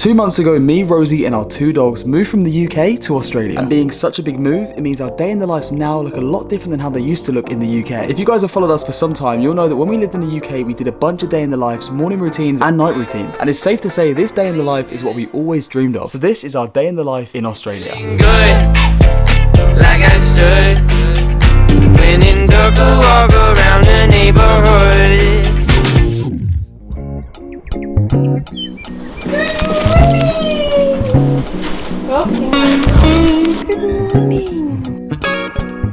2 months ago, me, Rosie, and our 2 dogs moved from the UK to Australia. And being such a big move, it means our day in the lives now look a lot different than how they used to look in the UK. If you guys have followed us for some time, you'll know that when we lived in the UK, we did a bunch of day in the lives, morning routines and night routines. And it's safe to say this day in the life is what we always dreamed of. So this is our day in the life in Australia. Like I should. When in dark, walk around the neighborhood. Good morning.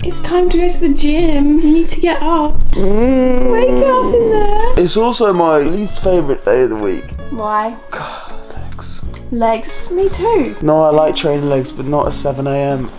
It's time to go to the gym. You need to get up. Wake up in there. It's also my least favourite day of the week. Why? God, legs. Legs? Me too. No, I like training legs, but not at 7 AM.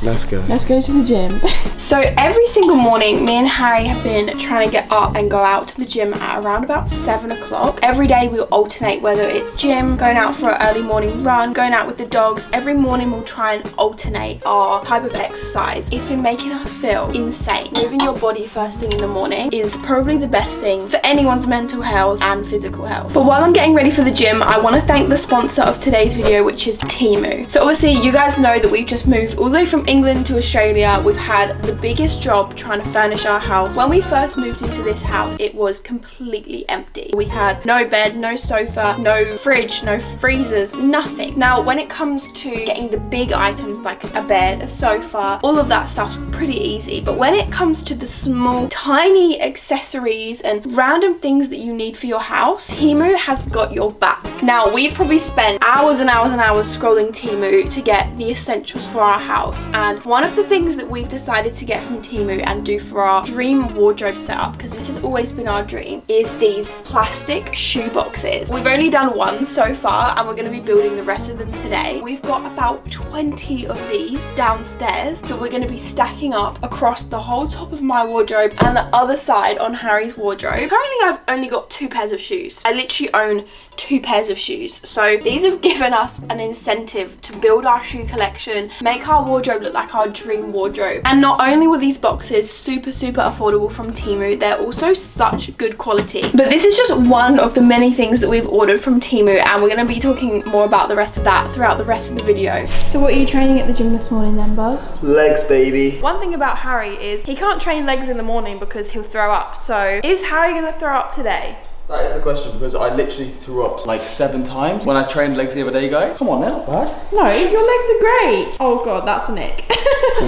Let's go. Let's go to the gym. So every single morning, me and Harry have been trying to get up and go out to the gym at around about 7 o'clock. Every day we'll alternate, whether it's gym, going out for an early morning run, going out with the dogs. Every morning we'll try and alternate our type of exercise. It's been making us feel insane. Moving your body first thing in the morning is probably the best thing for anyone's mental health and physical health. But while I'm getting ready for the gym, I want to thank the sponsor of today's video, which is Temu. So obviously you guys know that we've just moved all the way from England to Australia. We've had the biggest job trying to furnish our house. When we first moved into this house, it was completely empty. We had no bed, no sofa, no fridge, no freezers, nothing. Now, when it comes to getting the big items like a bed, a sofa, all of that stuff's pretty easy. But when it comes to the small, tiny accessories and random things that you need for your house, Temu has got your back. Now, we've probably spent hours and hours and hours scrolling Temu to get the essentials for our house, and one of the things that we've decided to get from Temu and do for our dream wardrobe setup, because this has always been our dream, is these plastic shoe boxes. We've only done one so far and we're going to be building the rest of them today. We've got about 20 of these downstairs that we're going to be stacking up across the whole top of my wardrobe and the other side on Harry's wardrobe. Currently I've only got 2 pairs of shoes. I literally own 2 pairs of shoes, so these have given us an incentive to build our shoe collection, make our wardrobe look like our dream wardrobe. And not only were these boxes super affordable from Temu, they're also such good quality. But this is just one of the many things that we've ordered from Temu, and we're going to be talking more about the rest of that throughout the rest of the video. So what are you training at the gym this morning then, Bubs? Legs, baby. One thing about Harry is he can't train legs in the morning because he'll throw up. So is Harry going to throw up today? That is the question, because I literally threw up like 7 times when I trained legs the other day, guys. Come on, they're not bad. No, your legs are great. Oh God, that's a nick.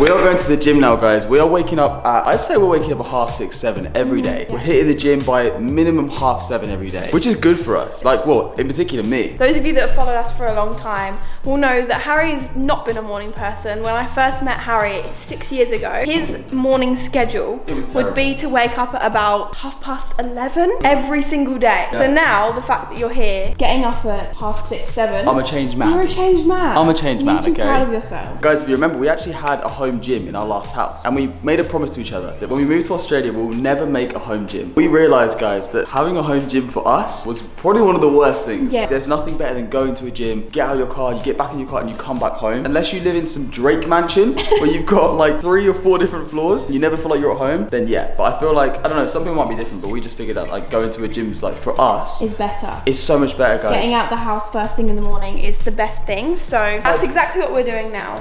We are going to the gym now, guys. We are waking up at, I'd say we're waking up at 6:30, 7 every day. We're hitting the gym by minimum 7:30 every day, which is good for us. Like, well, in particular me. Those of you that have followed us for a long time will know that Harry's not been a morning person. When I first met Harry 6 years ago, his morning schedule would be to wake up at about 11:30 every single day. Yeah. So now, the fact that you're here, getting up at 6:30, 7. I'm a changed man. You're a changed man. I'm a changed man, okay? You need to be proud of yourself. Guys, if you remember, we actually had a home gym in our last house. And we made a promise to each other that when we move to Australia, we'll never make a home gym. We realized, guys, that having a home gym for us was probably one of the worst things. Yeah. There's nothing better than going to a gym, get out of your car, you get back in your car and you come back home. Unless you live in some Drake mansion where you've got like 3 or 4 different floors and you never feel like you're at home, then yeah. But I feel like, I don't know, some people might be different, but we just figured out like going to a gym is like, for us, is better. It's so much better, guys. Getting out the house first thing in the morning is the best thing. So that's exactly what we're doing now.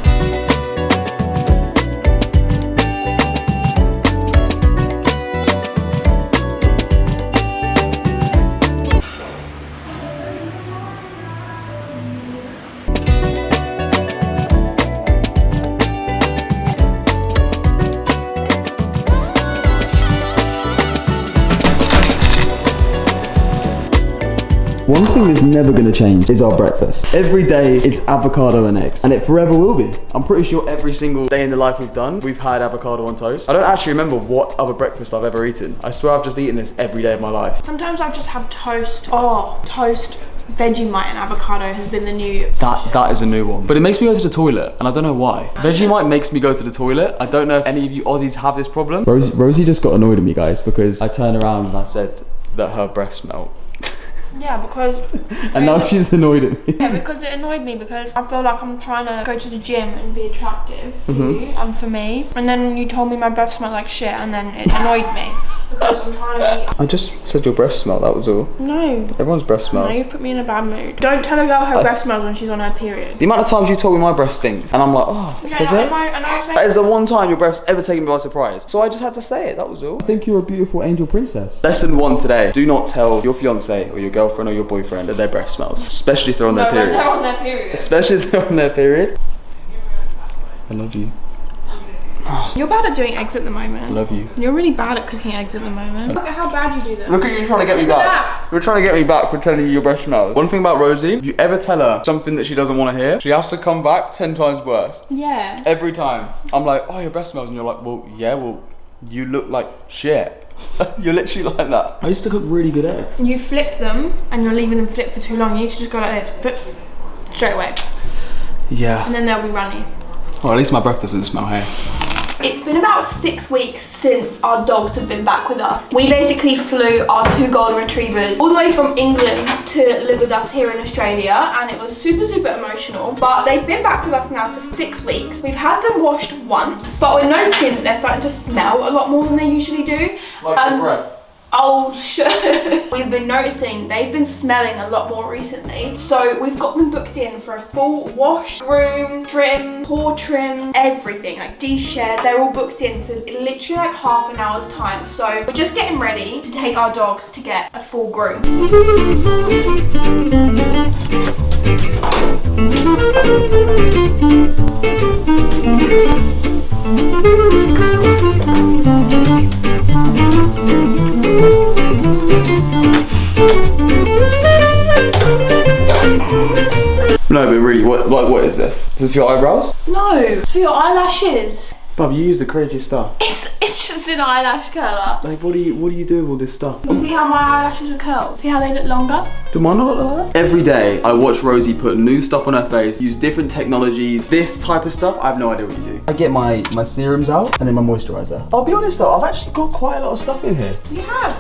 One thing that's never gonna change is our breakfast. Every day it's avocado and eggs, and it forever will be. I'm pretty sure every single day in the life we've done, we've had avocado on toast. I don't actually remember what other breakfast I've ever eaten. I swear I've just eaten this every day of my life. Sometimes I just have toast. Oh, toast, Vegemite and avocado has been the new obsession. That is a new one. But it makes me go to the toilet, and I don't know why. Vegemite makes me go to the toilet. I don't know if any of you Aussies have this problem. Rosie just got annoyed at me, guys, because I turned around and I said that her breath smelled. Yeah, because... and now she's annoyed at me. Yeah, because it annoyed me because I feel like I'm trying to go to the gym and be attractive for you and for me. And then you told me my breath smelled like shit and then it annoyed me. because I'm trying to be... I just said your breath smell, that was all. No. Everyone's breath smells. No, you've put me in a bad mood. Don't tell a girl her breath smells when she's on her period. The amount of times you told me my breath stinks, and I'm like, oh, Okay, does it? I That is the one time your breath's ever taken me by surprise. So I just had to say it, that was all. I think you're a beautiful angel princess. Lesson 1 today. Do not tell your fiancé or your girlfriend or your boyfriend that their breath smells. Especially if they're on their period. when they're on their period. Especially if they're on their period. I love you. You're bad at doing eggs at the moment. I love you. You're really bad at cooking eggs at the moment. Look at how bad you do them. Look at you trying to get me back. You're trying to get me back for telling you your breath smells. One thing about Rosie, if you ever tell her something that she doesn't want to hear, she has to come back 10 times worse. Yeah. Every time. I'm like, oh, your breath smells. And you're like, well, yeah, well, you look like shit. You're literally like that. I used to cook really good eggs. You flip them and you're leaving them flip for too long. You need to just go like this, flip, straight away. Yeah. And then they'll be runny. Well, at least my breath doesn't smell, hey. It's been about 6 weeks since our dogs have been back with us. We basically flew our 2 golden retrievers all the way from England to live with us here in Australia, and it was super emotional. But they've been back with us now for 6 weeks. We've had them washed once, but we're noticing that they're starting to smell a lot more than they usually do. Like your breath? Oh, shit. We've been noticing they've been smelling a lot more recently. So we've got them booked in for a full wash, groom, trim, paw trim, everything, like de-shed. They're all booked in for literally like half an hour's time. So we're just getting ready to take our dogs to get a full groom. No, but really, what is this? Is this for your eyebrows? No, it's for your eyelashes. Bub, you use the craziest stuff. It's just an eyelash curler. Like, what do you do with all this stuff? You see how my eyelashes are curled? See how they look longer? Do mine not look like that? Every day, I watch Rosie put new stuff on her face, use different technologies, this type of stuff. I have no idea what you do. I get my serums out and then my moisturizer. I'll be honest though, I've actually got quite a lot of stuff in here. You have.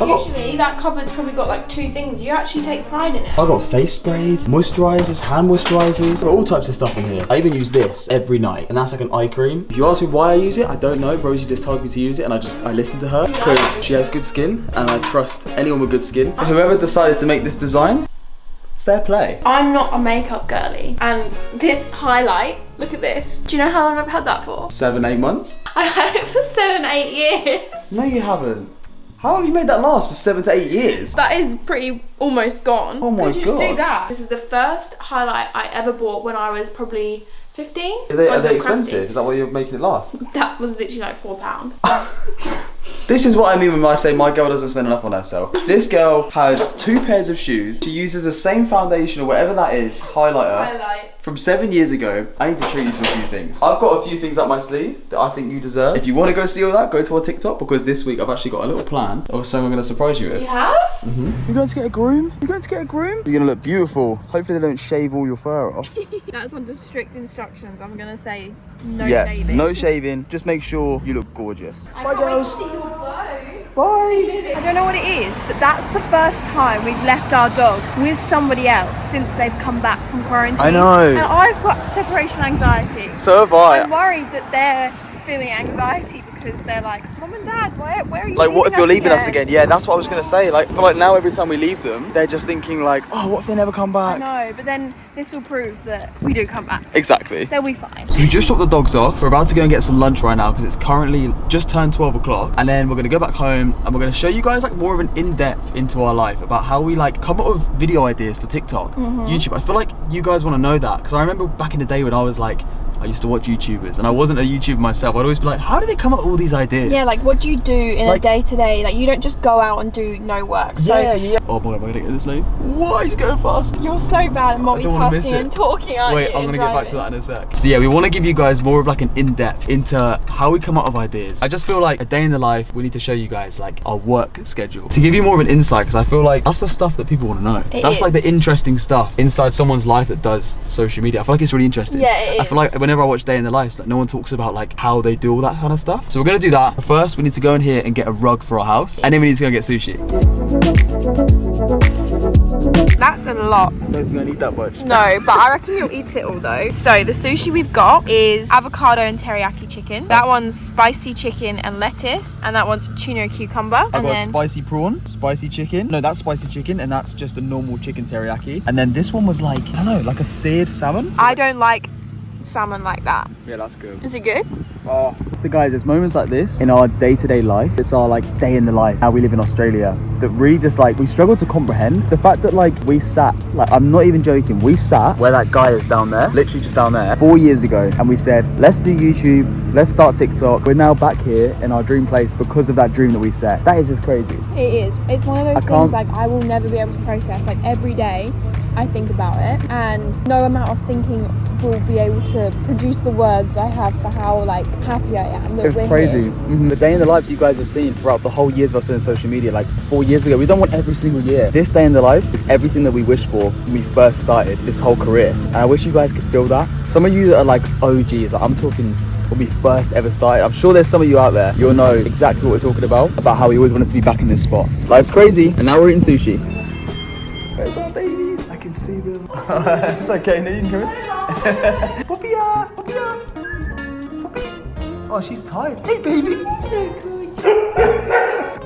Usually that cupboard's probably got like 2 things. You actually take pride in it. I've got face sprays, moisturizers, hand moisturizers, all types of stuff in here. I even use this every night, and that's like an eye cream. If you ask me why I use it, I don't know. Rosie just tells me to use it, and I listen to her because she has good skin, and I trust anyone with good skin. Whoever decided to make this design, fair play. I'm not a makeup girly, and this highlight, look at this. Do you know how long I've had that for? 7-8 months? I've had it for 7-8 years. No, you haven't. How have you made that last for 7 to 8 years? That is pretty almost gone. Oh my god. You just do that. This is the first highlight I ever bought when I was probably 15. Are they expensive? Is that why you're making it last? That was literally like £4. This is what I mean when I say my girl doesn't spend enough on herself. This girl has 2 pairs of shoes. She uses the same foundation or whatever that is, highlighter. From 7 years ago. I need to treat you to a few things. I've got a few things up my sleeve that I think you deserve. If you want to go see all that, go to our TikTok, because this week I've actually got a little plan of something I'm going to surprise you with. You have? You're going to get a groom? You're going to get a groom? You're going to look beautiful. Hopefully they don't shave all your fur off. That's under strict instructions. I'm going to say no shaving. No shaving. Just make sure you look gorgeous. Bye, girls. Bye. Bye. I don't know what it is, but that's the first time we've left our dogs with somebody else since they've come back from quarantine. I know. And I've got separation anxiety. So have I. I'm worried that they're feeling anxiety because they're like, Mum and Dad, where are you? Like, what if you're leaving us again? again? Yeah, that's what I was going to say. Like, I feel like now every time we leave them, they're just thinking like, oh, what if they never come back? No, but then this will prove that we do come back. Exactly. They'll be fine. So we just dropped the dogs off. We're about to go and get some lunch right now because it's currently just turned 12 o'clock. And then we're going to go back home and we're going to show you guys like more of an in-depth into our life about how we like come up with video ideas for TikTok, YouTube. I feel like you guys want to know that because I remember back in the day when I was like, I used to watch YouTubers and I wasn't a YouTuber myself. I'd always be like, how do they come up with all these ideas? Yeah, like what do you do in a day-to-day? Like you don't just go out and do no work. So Yeah. Oh my god, am I gonna get this lane? Why he's going fast? you're so bad at multitasking and talking, aren't you? Wait, I'm gonna get back to that in a sec. So yeah, we want to give you guys more of like an in-depth into how we come up with ideas. I just feel like a day in the life, we need to show you guys like our work schedule to give you more of an insight, because I feel like that's the stuff that people want to know. That's like the interesting stuff inside someone's life that does social media. I feel like it's really interesting. Yeah, it is. I feel like whenever I watch Day in the Life, like no one talks about like how they do all that kind of stuff. So we're gonna do that. But first, we need to go in here and get a rug for our house, and then we need to go get sushi. That's a lot. don't think I need that much. No, but I reckon you'll eat it all though. So the sushi we've got is avocado and teriyaki chicken. That one's spicy chicken and lettuce, and that one's tuna and cucumber. I got a spicy prawn, spicy chicken. No, that's spicy chicken, and that's just a normal chicken teriyaki. And then this one was like, I don't know, like a seared salmon. I don't like salmon like that. Yeah, that's good. Is it good? Oh. So guys, there's moments like this in our day-to-day life. It's our like day in the life, how we live in Australia, that really just like, we struggle to comprehend. The fact that like we sat, like I'm not even joking, we sat where that guy is down there, literally just down there, 4 years ago, and we said, let's do YouTube, let's start TikTok. We're now back here in our dream place because of that dream that we set. That is just crazy. It is. It's one of those things like I will never be able to process. Like every day I think about it, and no amount of thinking will be able to produce the words I have for how like happy I am that we're crazy. here. The day in the lives you guys have seen throughout the whole years of us on social media, like 4 years ago, we done one every single year. This day in the life is everything that we wished for when we first started this whole career, and I wish you guys could feel that. Some of you that are like OGs, like I'm talking when we first ever started, I'm sure there's some of you out there, you'll know exactly what we're talking about how we always wanted to be back in this spot. Life's crazy, and now we're eating sushi. Where's our babies? I can see them. It's okay, no, you can come in. Poppy-ya! Poppy-ya! Poppy! Oh, she's tired. Hey, baby!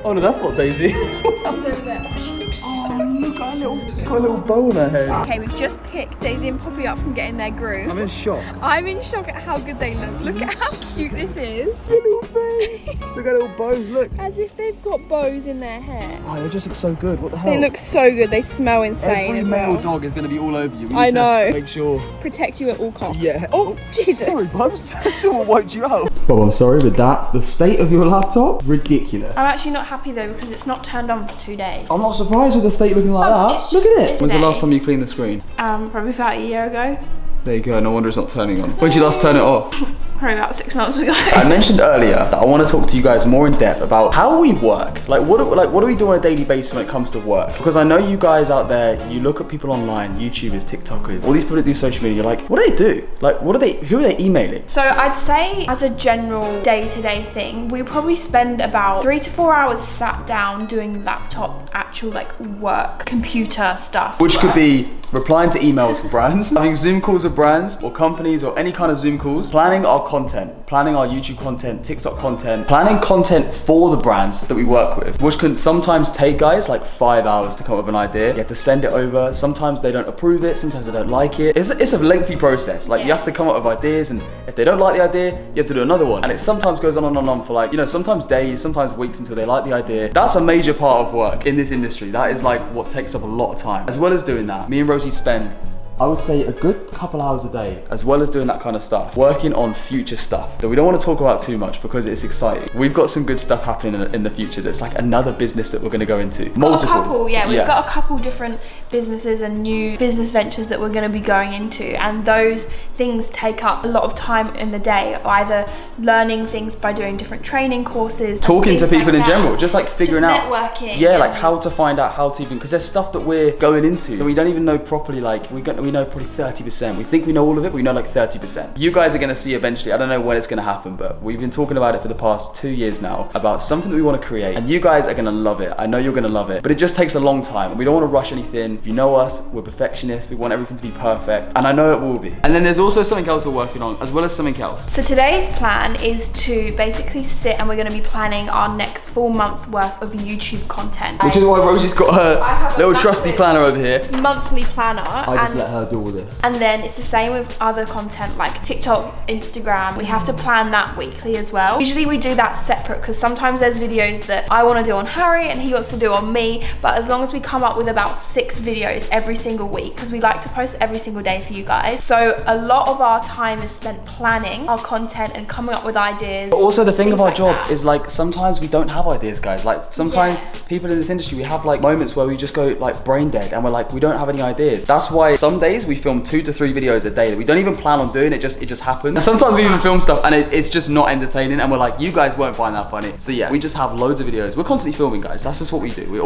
Oh no, that's not Daisy. She's over there. Oh, she looks look at her she's got a little bow on her head. Okay, we've just picked Daisy and Poppy up from getting their groove. I'm in shock. I'm in shock at how good they look. Look at how cute this is. Look at little face. Look at little bows, look. As if they've got bows in their hair. Oh, they just look so good. What the hell? They look so good. They smell insane Every as male well. dog is going to be all over you. We I need to know. make sure. Protect you at all costs. Yeah. Oh, Jesus. Sorry, Bubs. I sure wiped you out. Well, I'm sorry, but the state of your laptop, ridiculous. I'm actually not happy though because it's not turned on for 2 days. I'm not surprised with the state looking like that. Look at it. When's the last time you cleaned the screen? Probably about a year ago. There you go. No wonder it's not turning on. When did you last turn it off? Probably about 6 months ago. I mentioned earlier that I want to talk to you guys more in depth about how we work. Like what do we do on a daily basis when it comes to work? Because I know you guys out there, you look at people online, YouTubers, TikTokers, all these people that do social media, you're like, what do they do? Like who are they emailing? So I'd say as a general day-to-day thing, we probably spend about 3 to 4 hours sat down doing laptop, actual like work, computer stuff. Which could be replying to emails for brands, having Zoom calls with brands or companies or any kind of Zoom calls, planning our content, planning our YouTube content, TikTok content, planning content for the brands that we work with, which can sometimes take guys like 5 hours to come up with an idea. You have to send it over. Sometimes they don't approve it. Sometimes they don't like it. It's a lengthy process. Like you have to come up with ideas, and if they don't like the idea, you have to do another one. And it sometimes goes on and on for like, sometimes days, sometimes weeks until they like the idea. That's a major part of work in this industry. That is like what takes up a lot of time. As well as doing that, me and Rosie spend, I would say, a good couple hours a day, as well as doing that kind of stuff, working on future stuff that we don't want to talk about too much because it's exciting. We've got some good stuff happening in the future that's like another business that we're going to go into. Multiple. We've got a couple different businesses and new business ventures that we're going to be going into, and those things take up a lot of time in the day, either learning things by doing different training courses, talking to people in general, just like figuring out networking. Yeah, like how to find out how to even, because there's stuff that we're going into that we don't even know properly. Like we know probably 30%. We think we know all of it, but we know like 30%. You guys are going to see eventually. I don't know when it's going to happen, but we've been talking about it for the past 2 years now, about something that we want to create, and you guys are going to love it. I know you're going to love it, but it just takes a long time, and we don't want to rush anything. If you know us, we're perfectionists. We want everything to be perfect, and I know it will be. And then there's also something else we're working on, as well as something else. So today's plan is to basically sit, and we're going to be planning our next full month worth of YouTube content. Which is why Rosie's got her little trusty planner over here. Monthly planner. I just let her do all this. And then it's the same with other content like TikTok, Instagram. We have to plan that weekly as well. Usually we do that separate because sometimes there's videos that I want to do on Harry and he wants to do on me, but as long as we come up with about 6 videos every single week, because we like to post every single day for you guys. So a lot of our time is spent planning our content and coming up with ideas. But also the thing of our job is like sometimes we don't have ideas, guys. Like sometimes people in this industry, we have like moments where we just go like brain dead and we're like, we don't have any ideas. That's why some days we film 2 to 3 videos a day that we don't even plan on doing. It just happens. And sometimes we even film stuff and it's just not entertaining, and we're like, you guys won't find that funny. So yeah, we just have loads of videos. We're constantly filming, guys. That's just what we do. We're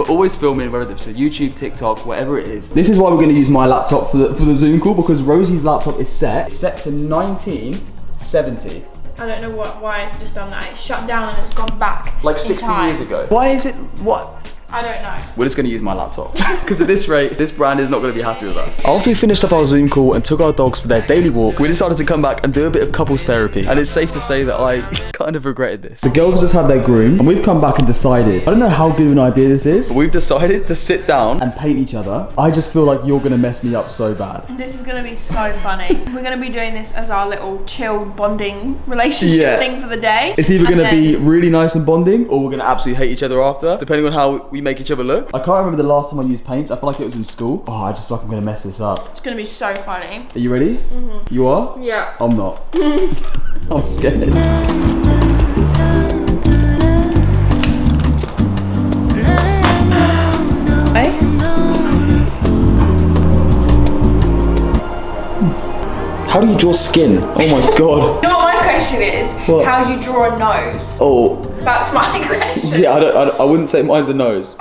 always filming, whether it's YouTube, TikTok, whatever it is. This is why we're going to use my laptop for the Zoom call, because Rosie's laptop is set to 1970. I don't know why it's just done that. It's shut down and it's gone back like 60 years ago. Why is it, what? I don't know. We're just gonna use my laptop. Because at this rate, this brand is not gonna be happy with us. After we finished up our Zoom call and took our dogs for their daily walk, we decided to come back and do a bit of couples therapy. And it's safe to say that I kind of regretted this. The girls have just had their groom, and we've come back and decided, I don't know how good of an idea this is, but we've decided to sit down and paint each other. I just feel like you're gonna mess me up so bad. This is gonna be so funny. We're gonna be doing this as our little chilled bonding relationship thing for the day. It's either gonna be really nice and bonding, or we're gonna absolutely hate each other after, depending on how we make each other look. I can't remember the last time I used paints. I feel like it was in school. Oh, I just feel like I'm gonna mess this up. It's gonna be so funny. Are you ready? Mm-hmm. You are? Yeah. I'm not. I'm scared. How do you draw skin? Oh my god. You know what my question is? What? How do you draw a nose? Oh. That's my question. Yeah, I wouldn't say mine's a nose.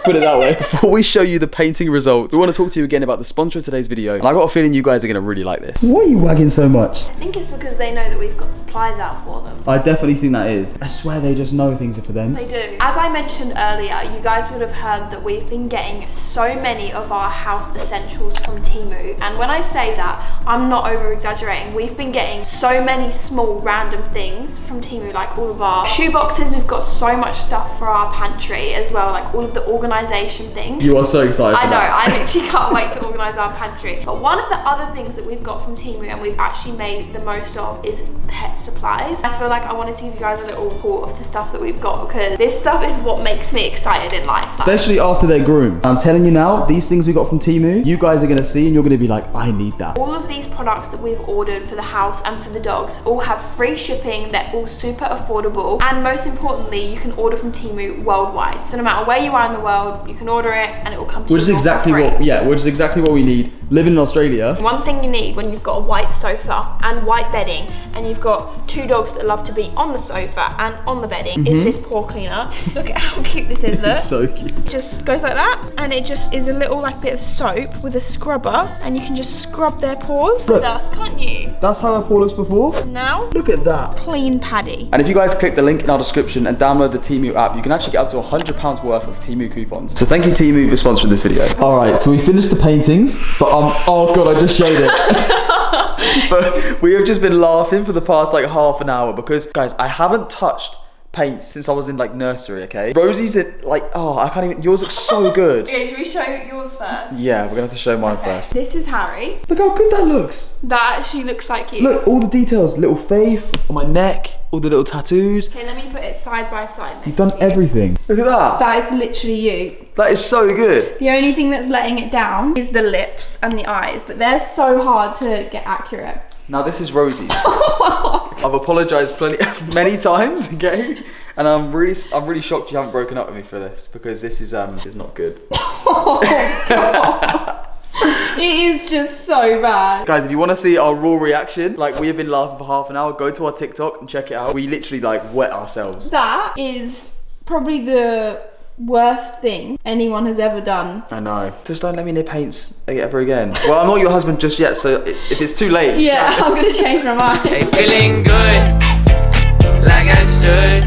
Put it that way. Before we show you the painting results, we want to talk to you again about the sponsor of today's video. And I got a feeling you guys are going to really like this. Why are you wagging so much? I think it's because they know that we've got supplies out for them. I definitely think that is. I swear they just know things are for them. They do. As I mentioned earlier, you guys would have heard that we've been getting so many of our house essentials from Temu. And when I say that, I'm not over exaggerating. We've been getting so many small random things from Temu, like all of our shoe boxes. We've got so much stuff for our pantry as well, like all of the organisation things. You are so excited. I know, I literally can't wait to organise our pantry. But one of the other things that we've got from Temu and we've actually made the most of is pet supplies. I feel like I wanted to give you guys a little report of the stuff that we've got, because this stuff is what makes me excited in life. Especially after their groom. I'm telling you now, these things we got from Temu, you guys are going to see and you're going to be like, I need that. All of these products that we've ordered for the house and for the dogs all have free shipping. They're all super affordable, and most importantly, you can order from Temu worldwide. So no matter where you are in the world, you can order it and it will come to you. Which is exactly what we need. Living in Australia. One thing you need when you've got a white sofa and white bedding, and you've got two dogs that love to be on the sofa and on the bedding, is this paw cleaner. Look at how cute this is, look. It's so cute. It just goes like that, and it just is a little like bit of soap with a scrubber, and you can just scrub their paws with us, can't you? That's how our paw looks before. Now, look at that. Clean paddy. And if you guys click the link in our description and download the Temu app, you can actually get up to £100 worth of Temu coupons. So thank you Temu for sponsoring this video. Alright, so we finished the paintings, but oh god, I just showed it. But we have just been laughing for the past like half an hour because, guys, I haven't touched paint since I was in like nursery, okay? Rosie's at like, oh, I can't even, yours looks so good. Okay, should we show yours first? Yeah, we're gonna have to show mine first. This is Harry. Look how good that looks. That actually looks like you. Look, all the details, little faith on my neck, all the little tattoos. Okay, let me put it side by side. You've done everything. Look at that. That is literally you. That is so good. The only thing that's letting it down is the lips and the eyes, but they're so hard to get accurate. Now this is Rosie. I've apologised many times, okay? And I'm really shocked you haven't broken up with me for this, because this is not good. Oh, God. It is just so bad. Guys, if you want to see our raw reaction, like we have been laughing for half an hour, go to our TikTok and check it out. We literally like wet ourselves. That is probably the worst thing anyone has ever done. I know. Just don't let me near paints ever again. Well, I'm not your husband just yet, so if it's too late. Yeah, I'm gonna change my mind. Hey, feeling good, like I should.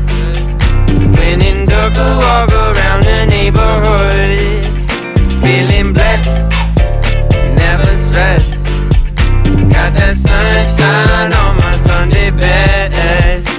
When in dark, I walk around the neighborhood.